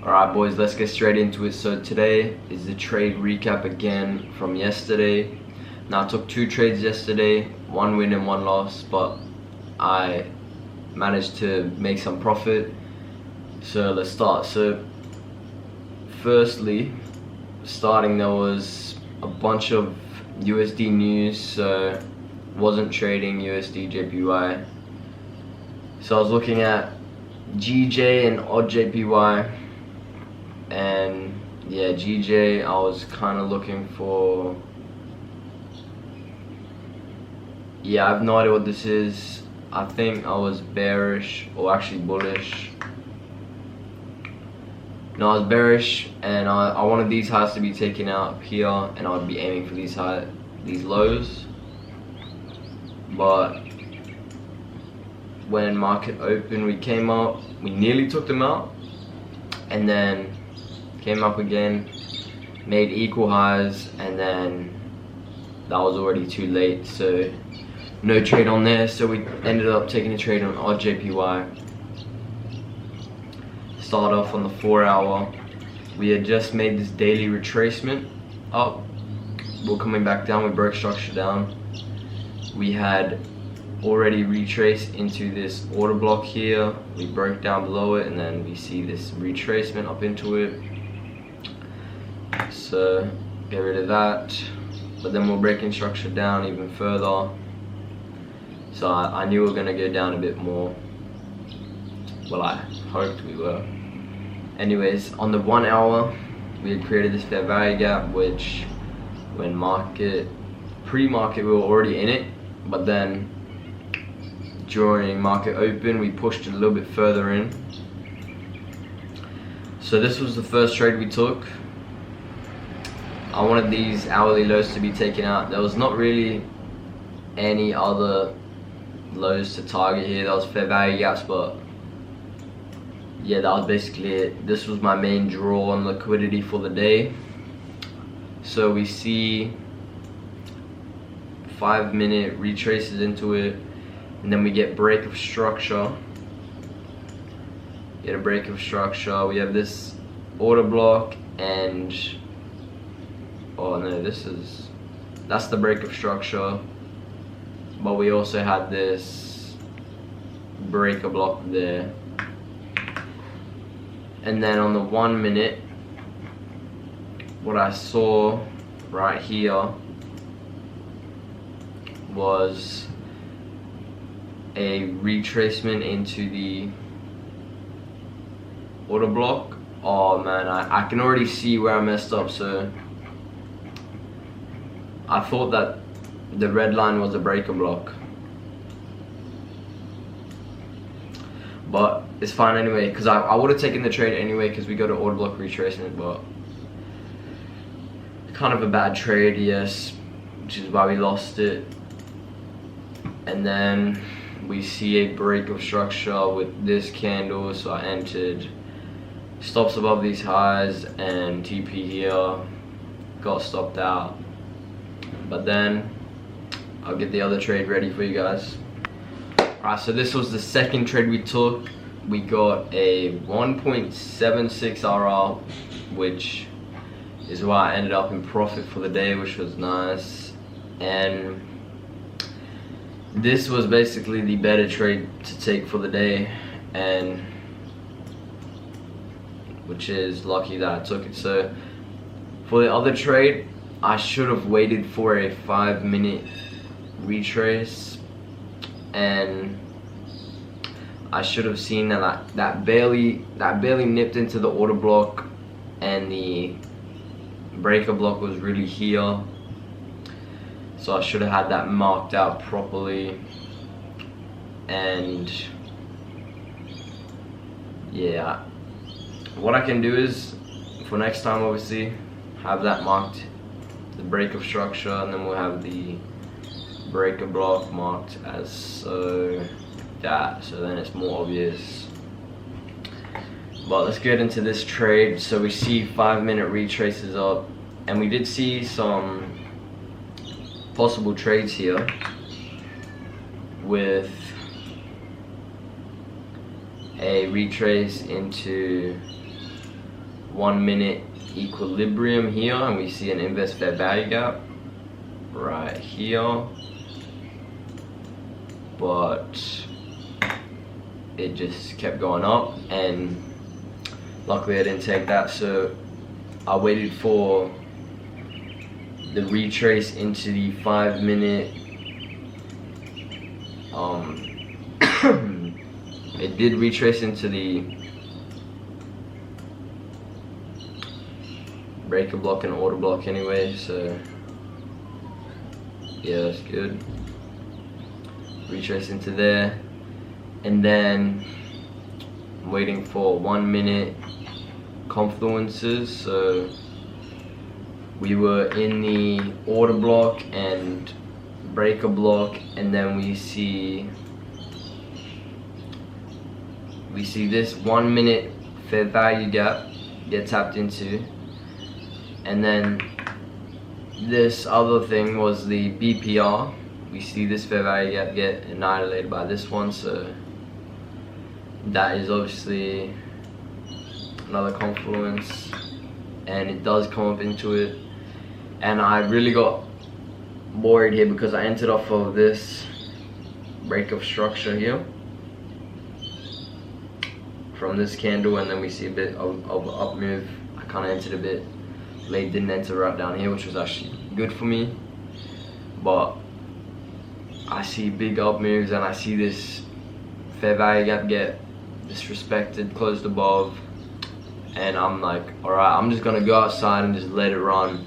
Alright boys, let's get straight into it. So today is the trade recap again from yesterday. Now I took 2 trades yesterday, 1 win and 1 loss, but I managed to make some profit. So let's start. So firstly, starting, there was a bunch of USD news, so wasn't trading USD JPY. So I was looking at GJ and odd JPY. And yeah, GJ, I was kind of looking for, I have no idea what this is. I think I was bearish, or actually bullish. No, I was bearish, and I wanted these highs to be taken out here, and I would be aiming for these lows. But when market opened, we came up, we nearly took them out, and then came up again, made equal highs, and then that was already too late, so no trade on there. So we ended up taking a trade on odd JPY. Start off on the 4-hour. We had just made this daily retracement up. We're coming back down, we broke structure down. We had already retraced into this order block here. We broke down below it, and then we see this retracement up into it. So get rid of that, but then we're breaking structure down even further. So I knew we were gonna go down a bit more. Well, I hoped we were. Anyways, on the 1 hour, we had created this fair value gap, which when pre-market, we were already in it, but then during market open, we pushed it a little bit further in. So this was the first trade we took. I wanted these hourly lows to be taken out. There was not really any other lows to target here. That was fair value gaps, but yeah, that was basically it. This was my main draw on liquidity for the day. So we see 5-minute retraces into it, and then we get break of structure. Get a break of structure. We have this order block, and oh no, that's the break of structure, but we also had this breaker block there. And then on the 1 minute, what I saw right here was a retracement into the order block. Oh man, I can already see where I messed up. So I thought that the red line was a breaker block, but it's fine anyway, because I would have taken the trade anyway, because we got an order block retracement. But kind of a bad trade, yes, which is why we lost it. And then we see a break of structure with this candle, so I entered. Stops above these highs, and TP here, got stopped out. But then I'll get the other trade ready for you guys. Alright, so this was the second trade we took. We got a 1.76 RR, which is why I ended up in profit for the day, which was nice. And this was basically the better trade to take for the day, and which is lucky that I took it. So for the other trade, I should have waited for a 5-minute retrace, and I should have seen that barely nipped into the order block, and the breaker block was really here. So I should have had that marked out properly. And yeah, what I can do is, for next time, obviously, have that marked, the break of structure, and then we'll have the breaker block marked as so that, so then it's more obvious. But let's get into this trade. So we see 5-minute retraces up, and we did see some possible trades here with a retrace into 1 minute equilibrium here, and we see an inverse fair value gap right here, but it just kept going up, and luckily I didn't take that, so I waited for the retrace into the 5 minute. It did retrace into the breaker block and order block anyway, so yeah, that's good. Retrace into there, and then I'm waiting for 1 minute confluences. So we were in the order block and breaker block, and then we see this 1 minute fair value gap get tapped into, and then this other thing was the BPR. We see this fair value gap get annihilated by this one, so that is obviously another confluence, and it does come up into it. And I really got worried here because I entered off of this breakup structure here from this candle, and then we see a bit of up move. I kind of entered a bit late, didn't enter right down here, which was actually good for me, but I see big up moves, and I see this fair value gap get disrespected, closed above, and I'm like, alright, I'm just gonna go outside and just let it run.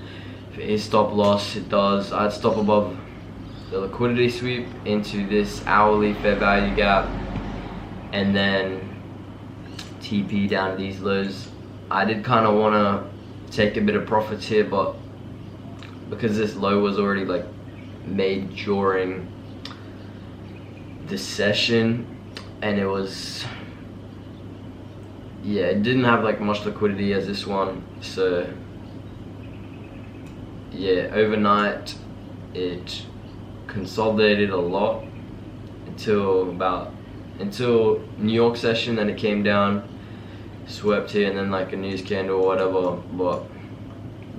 If it is stop loss, it does. I'd stop above the liquidity sweep into this hourly fair value gap, and then TP down to these lows. I did kind of want to take a bit of profits here, but because this low was already like made during the session, and it was, yeah, it didn't have like much liquidity as this one, so yeah, overnight it consolidated a lot until New York session, then it came down, swept here, and then like a news candle or whatever. But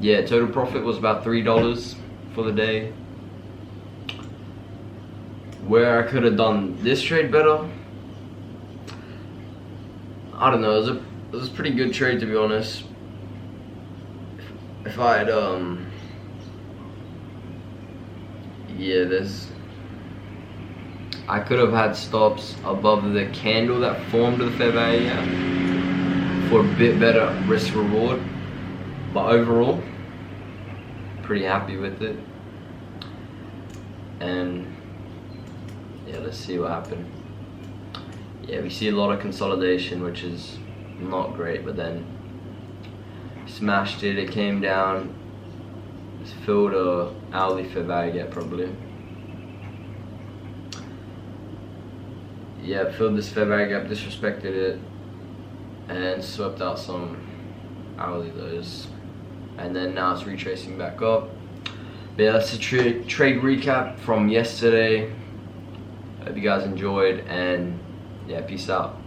yeah, total profit was about $3 for the day. Where I could have done this trade better, I don't know. It was a pretty good trade, to be honest. If I had I could have had stops above the candle that formed the fair value gap for a bit better risk reward, but overall pretty happy with it. And yeah, let's see what happened. Yeah, we see a lot of consolidation, which is not great, but then smashed it. It came down, it's filled a hourly fair value gap probably. Yeah, filled this fair value gap, disrespected it, and swept out some hourly lows, and then now it's retracing back up. But yeah, that's a trade recap from yesterday. Hope you guys enjoyed, and yeah, peace out.